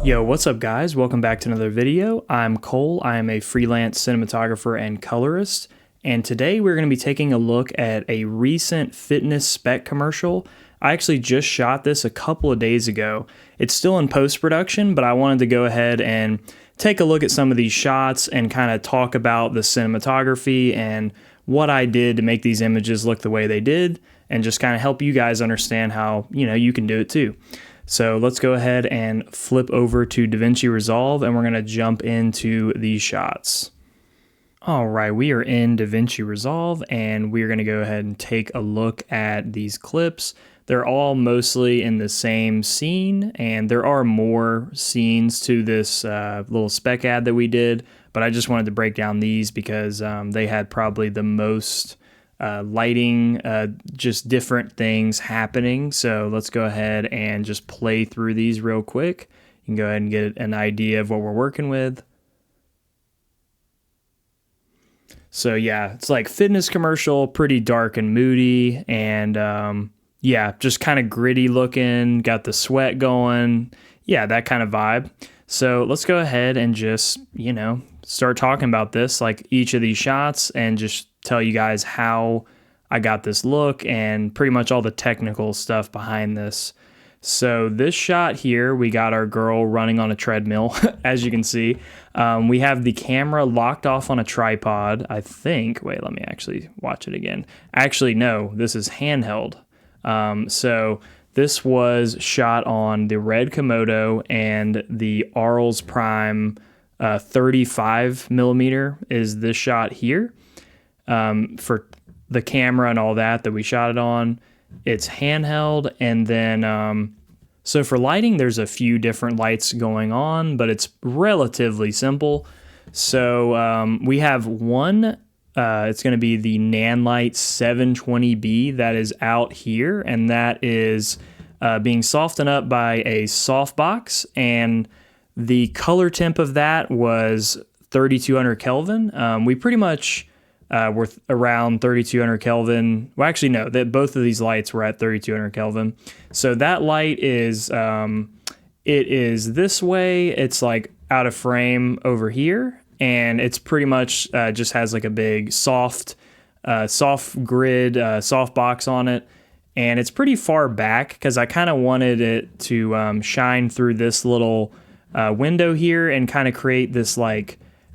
Yo, what's up guys? Welcome back to another video. I'm Cole. I am a freelance cinematographer and colorist, and today we're going to be taking a look at a recent fitness spec commercial. I actually just shot this a couple of days ago. It's still in post-production, but I wanted to go ahead and take a look at some of these shots and kind of talk about the cinematography and what I did to make these images look the way they did, and just kind of help you guys understand how, you can do it too. So let's go ahead and flip over to DaVinci Resolve, and we're going to jump into these shots. All right, we are in DaVinci Resolve, and we're going to go ahead and take a look at these clips. They're all mostly in the same scene, and there are more scenes to this little spec ad that we did, but I just wanted to break down these because they had probably the most lighting, just different things happening. So let's go ahead and just play through these real quick. You can go ahead and get an idea of what we're working with. So yeah, it's like fitness commercial, pretty dark and moody, and yeah, just kind of gritty looking, got the sweat going. Yeah, that kind of vibe. So let's go ahead and just, start talking about this, like each of these shots, and just tell you guys how I got this look and pretty much all the technical stuff behind this. So this shot here, we got our girl running on a treadmill, as you can see. We have the camera locked off on a tripod, I think. Wait, let me actually watch it again. Actually, no, this is handheld. So this was shot on the red Komodo, and the Arles Prime 35 millimeter is this shot here. For the camera and all that we shot it on, it's handheld. And then so for lighting, there's a few different lights going on, but it's relatively simple. So we have one, it's going to be the Nanlite 720B that is out here, and that is being softened up by a softbox, and the color temp of that was 3200 Kelvin. We pretty much were around 3200 Kelvin. Well, actually, no, both of these lights were at 3200 Kelvin. So that light is, it is this way. It's like out of frame over here, and it's pretty much just has like a big soft grid, soft box on it. And it's pretty far back because I kind of wanted it to shine through this little window here and kind of create this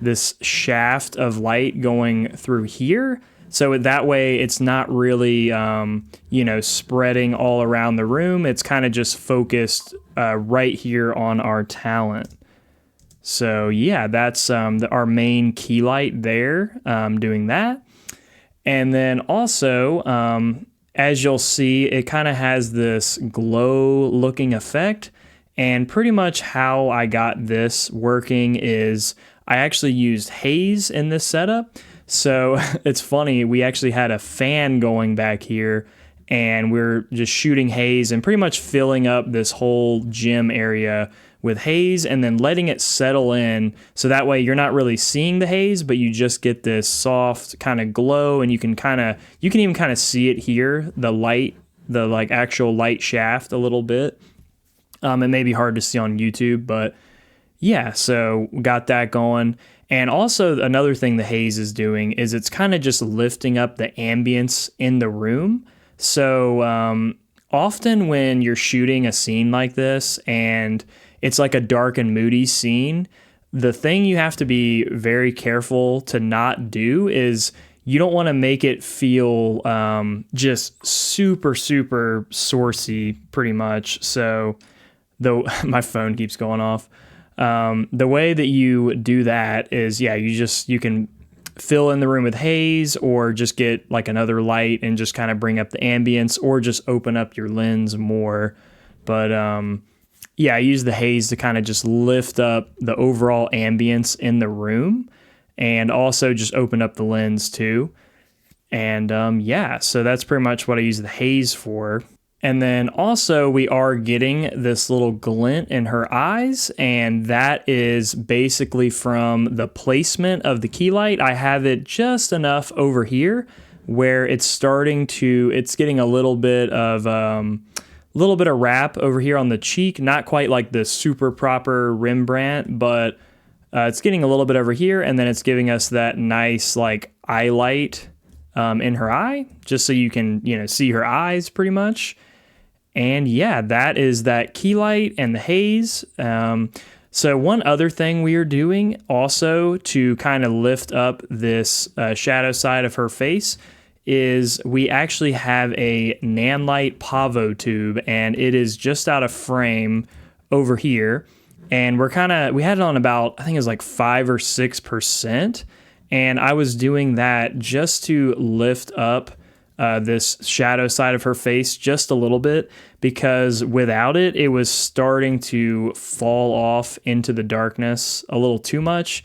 this shaft of light going through here. So that way it's not really, spreading all around the room. It's kind of just focused right here on our talent. So yeah, that's our main key light there, doing that. And then also, as you'll see, it kind of has this glow looking effect. And pretty much how I got this working is I actually used haze in this setup. So it's funny, we actually had a fan going back here, and we're just shooting haze and pretty much filling up this whole gym area with haze and then letting it settle in. So that way you're not really seeing the haze, but you just get this soft kind of glow, and you can even kind of see it here, the light, the actual light shaft a little bit. It may be hard to see on YouTube, but yeah, so got that going. And also another thing the haze is doing is it's kind of just lifting up the ambience in the room. So often when you're shooting a scene like this and it's like a dark and moody scene, the thing you have to be very careful to not do is you don't want to make it feel just super, super sourcey pretty much. So though my phone keeps going off. The way that you do that is, you can fill in the room with haze, or just get like another light and just kind of bring up the ambience, or just open up your lens more. But I use the haze to kind of just lift up the overall ambience in the room, and also just open up the lens too. And so that's pretty much what I use the haze for. And then also we are getting this little glint in her eyes, and that is basically from the placement of the key light. I have it just enough over here where it's getting a little bit of little bit of wrap over here on the cheek, not quite like the super proper Rembrandt, but it's getting a little bit over here, and then it's giving us that nice like eye light in her eye, just so you can, see her eyes pretty much. And yeah, that is that key light and the haze. So one other thing we are doing also to kind of lift up this shadow side of her face is we actually have a Nanlite Pavo tube, and it is just out of frame over here. And we had it on about, I think it was like 5 or 6%. And I was doing that just to lift up this shadow side of her face just a little bit, because without it, it was starting to fall off into the darkness a little too much.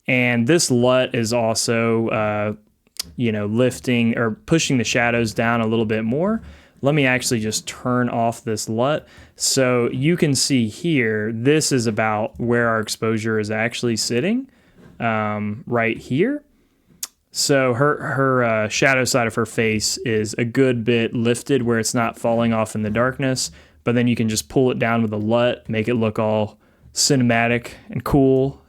And this LUT is also, lifting or pushing the shadows down a little bit more. Let me actually just turn off this LUT. So you can see here, this is about where our exposure is actually sitting, right here. So her shadow side of her face is a good bit lifted where it's not falling off in the darkness, but then you can just pull it down with a LUT, make it look all cinematic and cool.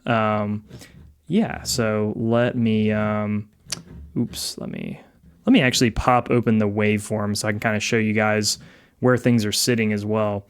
So let me, let me actually pop open the waveform so I can kind of show you guys where things are sitting as well.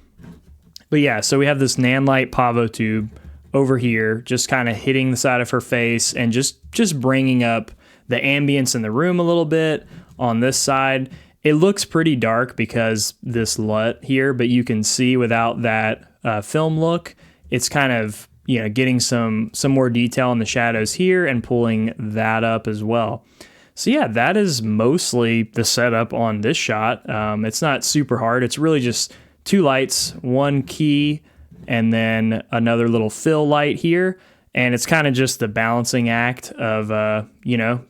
But yeah, so we have this Nanlite Pavo tube over here, just kind of hitting the side of her face and just bringing up the ambience in the room a little bit on this side. It looks pretty dark because this LUT here, but you can see without that film look, it's kind of, getting some more detail in the shadows here and pulling that up as well. So yeah, that is mostly the setup on this shot. It's not super hard. It's really just 2 lights, 1 key, and then another little fill light here. And it's kind of just the balancing act of,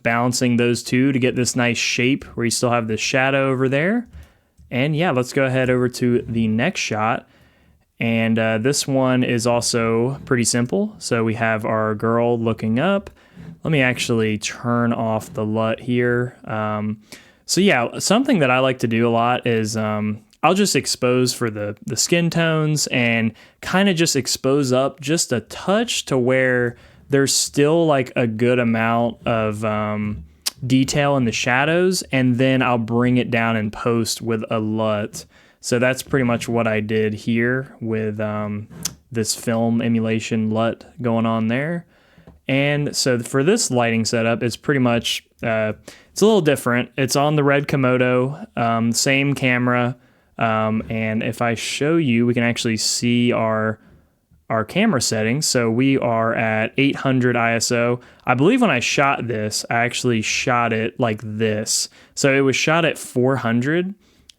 balancing those two to get this nice shape where you still have the shadow over there. And yeah, let's go ahead over to the next shot. And this one is also pretty simple. So we have our girl looking up. Let me actually turn off the LUT here. So yeah, something that I like to do a lot is I'll just expose for the skin tones and kind of just expose up just a touch to where there's still like a good amount of detail in the shadows, and then I'll bring it down in post with a LUT. So that's pretty much what I did here with this film emulation LUT going on there. And so for this lighting setup, it's pretty much, it's a little different. It's on the Red Komodo, same camera. And if I show you, we can actually see our camera settings. So we are at 800 ISO. I believe when I shot this, I actually shot it like this. So it was shot at 400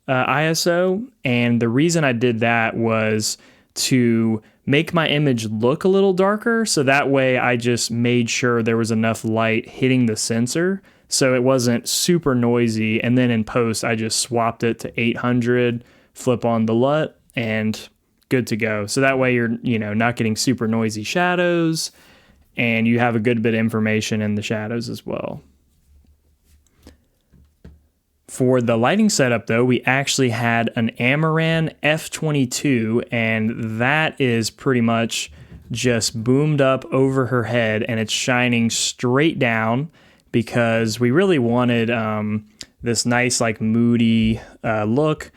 ISO. And the reason I did that was to make my image look a little darker, so that way I just made sure there was enough light hitting the sensor so it wasn't super noisy. And then in post, I just swapped it to 800, flip on the LUT, and good to go. So that way you're, not getting super noisy shadows, and you have a good bit of information in the shadows as well. For the lighting setup, though, we actually had an Amaran F22, and that is pretty much just boomed up over her head, and it's shining straight down because we really wanted this nice, like, moody look.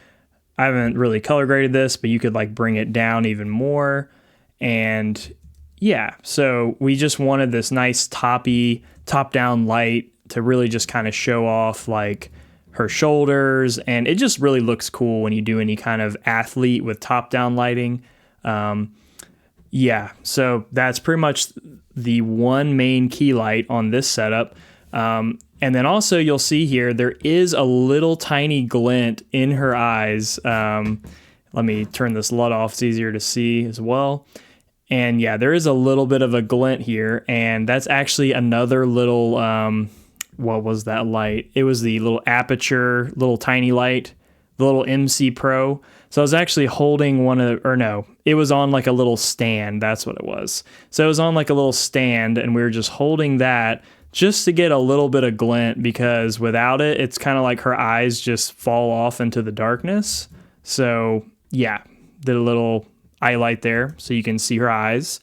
I haven't really color graded this, but you could, like, bring it down even more. And, yeah, so we just wanted this nice top-down light to really just kind of show off, like, her shoulders, and it just really looks cool when you do any kind of athlete with top-down lighting. So that's pretty much the one main key light on this setup. And then also you'll see here, there is a little tiny glint in her eyes. Let me turn this LUT off, it's easier to see as well. And yeah, there is a little bit of a glint here, and that's actually another little, what was that light? It was the little aperture, little tiny light, the little MC Pro. So I was actually holding it was on like a little stand. That's what it was. So it was on like a little stand, and we were just holding that just to get a little bit of glint, because without it, it's kind of like her eyes just fall off into the darkness. So yeah, did a little highlight there so you can see her eyes.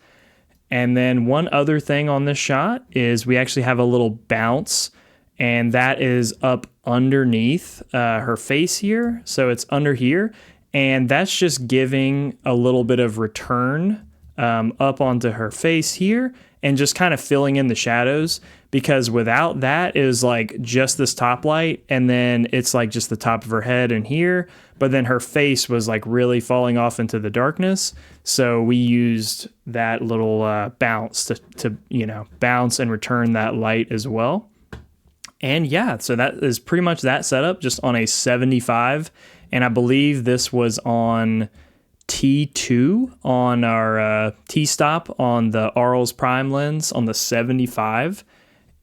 And then one other thing on this shot is we actually have a little bounce, and that is up underneath her face here. So it's under here, and that's just giving a little bit of return up onto her face here and just kind of filling in the shadows, because without that it was like just this top light, and then it's like just the top of her head and here, but then her face was like really falling off into the darkness. So we used that little bounce to bounce and return that light as well. And yeah, so that is pretty much that setup, just on a 75. And I believe this was on T2 on our T-stop on the Arles Prime lens on the 75.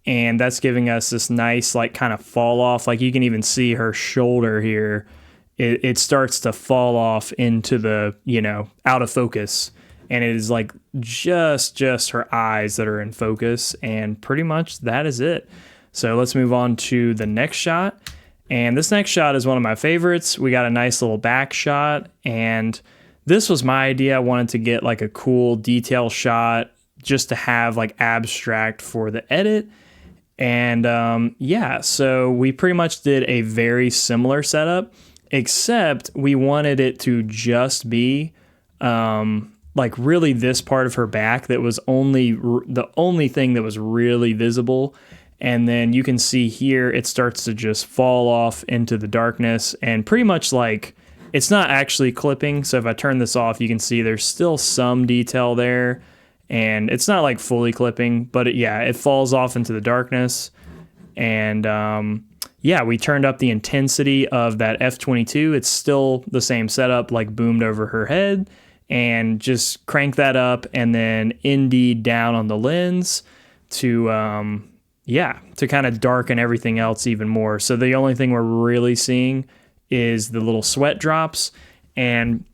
And that's giving us this nice like kind of fall off. Like you can even see her shoulder here. It starts to fall off into the, out of focus. And it is like just her eyes that are in focus. And pretty much that is it. So let's move on to the next shot. And this next shot is one of my favorites. We got a nice little back shot. And this was my idea. I wanted to get like a cool detail shot just to have like abstract for the edit. And yeah, so we pretty much did a very similar setup, except we wanted it to just be like really this part of her back that was the only thing that was really visible. And then you can see here it starts to just fall off into the darkness, and pretty much like it's not actually clipping. So if I turn this off, you can see there's still some detail there, and it's not like fully clipping, but it falls off into the darkness. And yeah, we turned up the intensity of that F22. It's still the same setup, like boomed over her head, and just crank that up, and then ND down on the lens to kind of darken everything else even more. So the only thing we're really seeing is the little sweat drops. And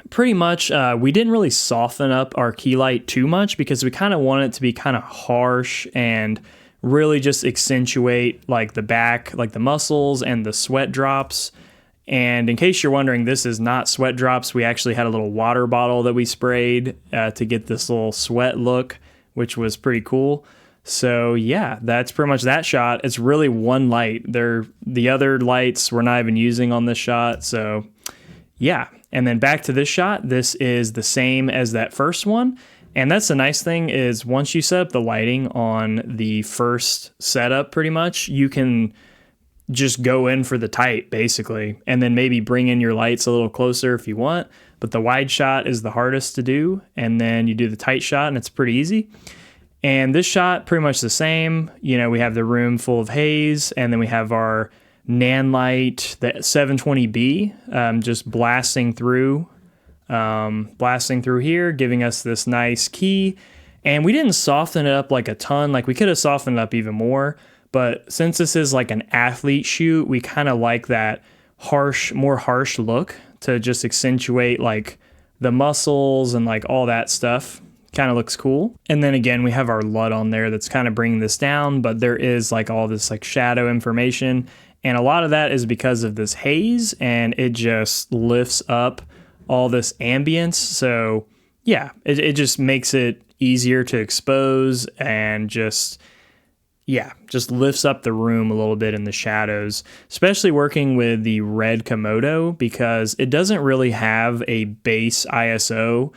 pretty much we didn't really soften up our key light too much, because we kind of want it to be kind of harsh and really just accentuate like the back, like the muscles and the sweat drops. And in case you're wondering, this is not sweat drops. We actually had a little water bottle that we sprayed to get this little sweat look, which was pretty cool. So yeah, that's pretty much that shot. It's really one light. The other lights we're not even using on this shot. So yeah. And then back to this shot, this is the same as that first one. And that's the nice thing, is once you set up the lighting on the first setup, pretty much, you can just go in for the tight basically, and then maybe bring in your lights a little closer if you want. But the wide shot is the hardest to do. And then you do the tight shot and it's pretty easy. And this shot, pretty much the same. We have the room full of haze, and then we have our Nan light, the 720B, just blasting through here, giving us this nice key. And we didn't soften it up like a ton. Like we could have softened it up even more, but since this is like an athlete shoot, we kind of like that more harsh look to just accentuate like the muscles and like all that stuff. Kind of looks cool. And then again, we have our LUT on there that's kind of bringing this down, but there is like all this like shadow information. And a lot of that is because of this haze, and it just lifts up all this ambience. So yeah, it just makes it easier to expose, and just lifts up the room a little bit in the shadows, especially working with the red Komodo, because it doesn't really have a base ISO.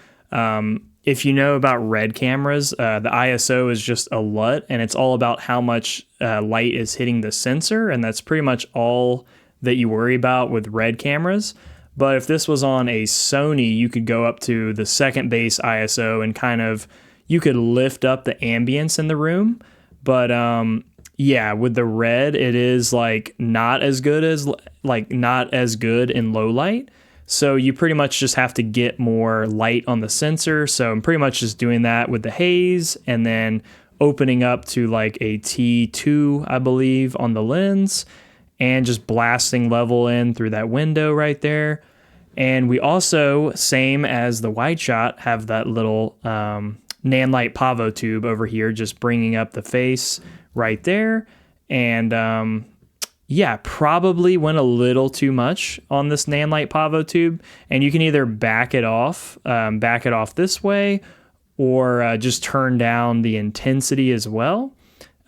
If you know about red cameras, the ISO is just a LUT, and it's all about how much light is hitting the sensor, and that's pretty much all that you worry about with red cameras. But if this was on a Sony, you could go up to the second base ISO and you could lift up the ambience in the room. But with the red, it is like not as good in low light. So you pretty much just have to get more light on the sensor. So I'm pretty much just doing that with the haze, and then opening up to like a T2, I believe, on the lens, and just blasting level in through that window right there. And we also, same as the wide shot, have that little Nanlite Pavo tube over here, just bringing up the face right there. And yeah, probably went a little too much on this Nanlite Pavo tube, and you can either back it off this way, or just turn down the intensity as well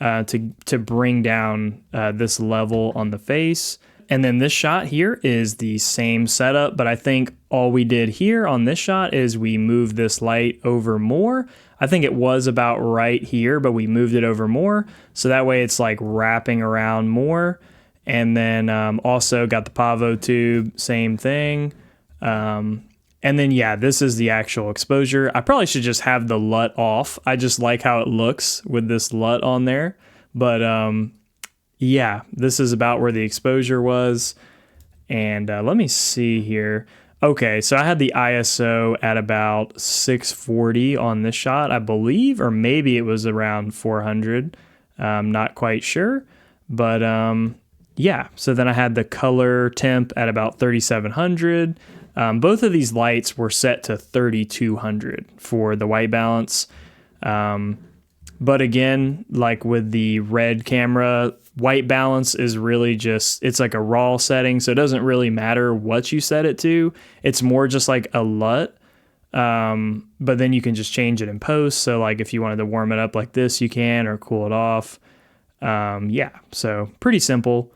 to bring down this level on the face. And then this shot here is the same setup, but I think all we did here on this shot is we moved this light over more. I think it was about right here, but we moved it over more, so that way it's like wrapping around more. And then also got the Pavo tube, same thing. And then, yeah, this is the actual exposure. I probably should just have the LUT off. I just like how it looks with this LUT on there. But yeah, this is about where the exposure was. And let me see here. Okay, so I had the ISO at about 640 on this shot, I believe, or maybe it was around 400. I'm not quite sure. But yeah, so then I had the color temp at about 3700. Both of these lights were set to 3200 for the white balance. But again, like with the red camera, white balance is really just, it's like a raw setting, so it doesn't really matter what you set it to. It's more just like a LUT. But then you can just change it in post. So like if you wanted to warm it up like this, you can, or cool it off. Yeah, so pretty simple.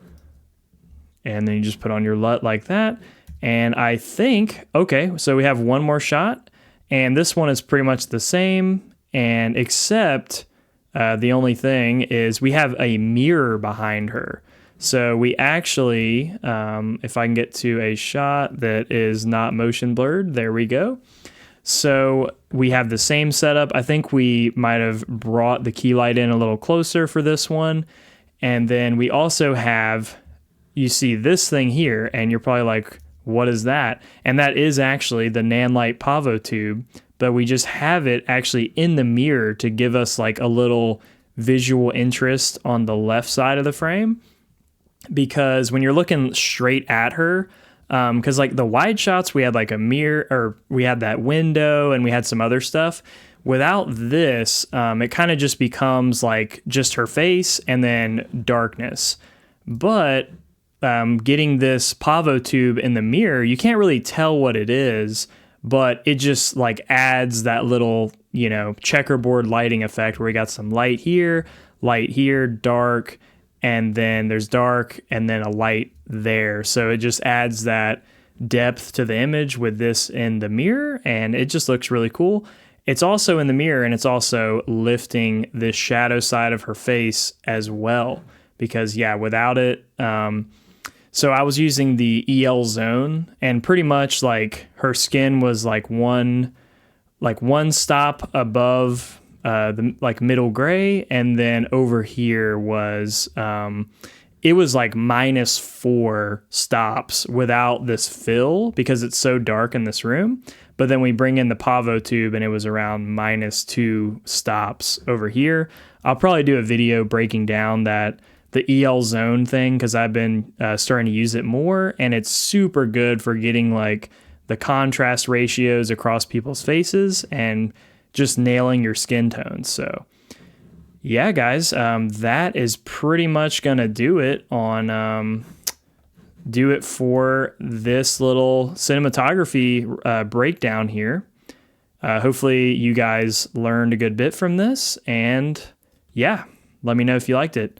And then you just put on your LUT like that. And I think, okay, so we have one more shot, and this one is pretty much the same, and except the only thing is we have a mirror behind her. So we actually, if I can get to a shot that is not motion blurred, there we go. So we have the same setup. I think we might have brought the key light in a little closer for this one. And then we also have, you see this thing here, and you're probably like, what is that? And that is actually the Nanlite Pavo tube, but we just have it actually in the mirror to give us like a little visual interest on the left side of the frame. Because when you're looking straight at her, because like the wide shots, we had like a mirror, or we had that window, and we had some other stuff. Without this, it kind of just becomes like just her face and then darkness. But getting this Pavo tube in the mirror, you can't really tell what it is, but it just like adds that little, you know, checkerboard lighting effect where we got some light here, dark, and then there's dark, and then a light there. So it just adds that depth to the image with this in the mirror, and it just looks really cool. It's also in the mirror, and it's also lifting the shadow side of her face as well, because yeah, without it, so I was using the EL zone, and pretty much like her skin was like one stop above the like middle gray, and then over here was it was like -4 stops without this fill because it's so dark in this room. But then we bring in the Pavo tube, and it was around -2 stops over here. I'll probably do a video breaking down the EL zone thing, because I've been starting to use it more, and it's super good for getting like the contrast ratios across people's faces and just nailing your skin tones. So yeah, guys, that is pretty much gonna do it for this little cinematography breakdown here. Hopefully you guys learned a good bit from this, and yeah, let me know if you liked it.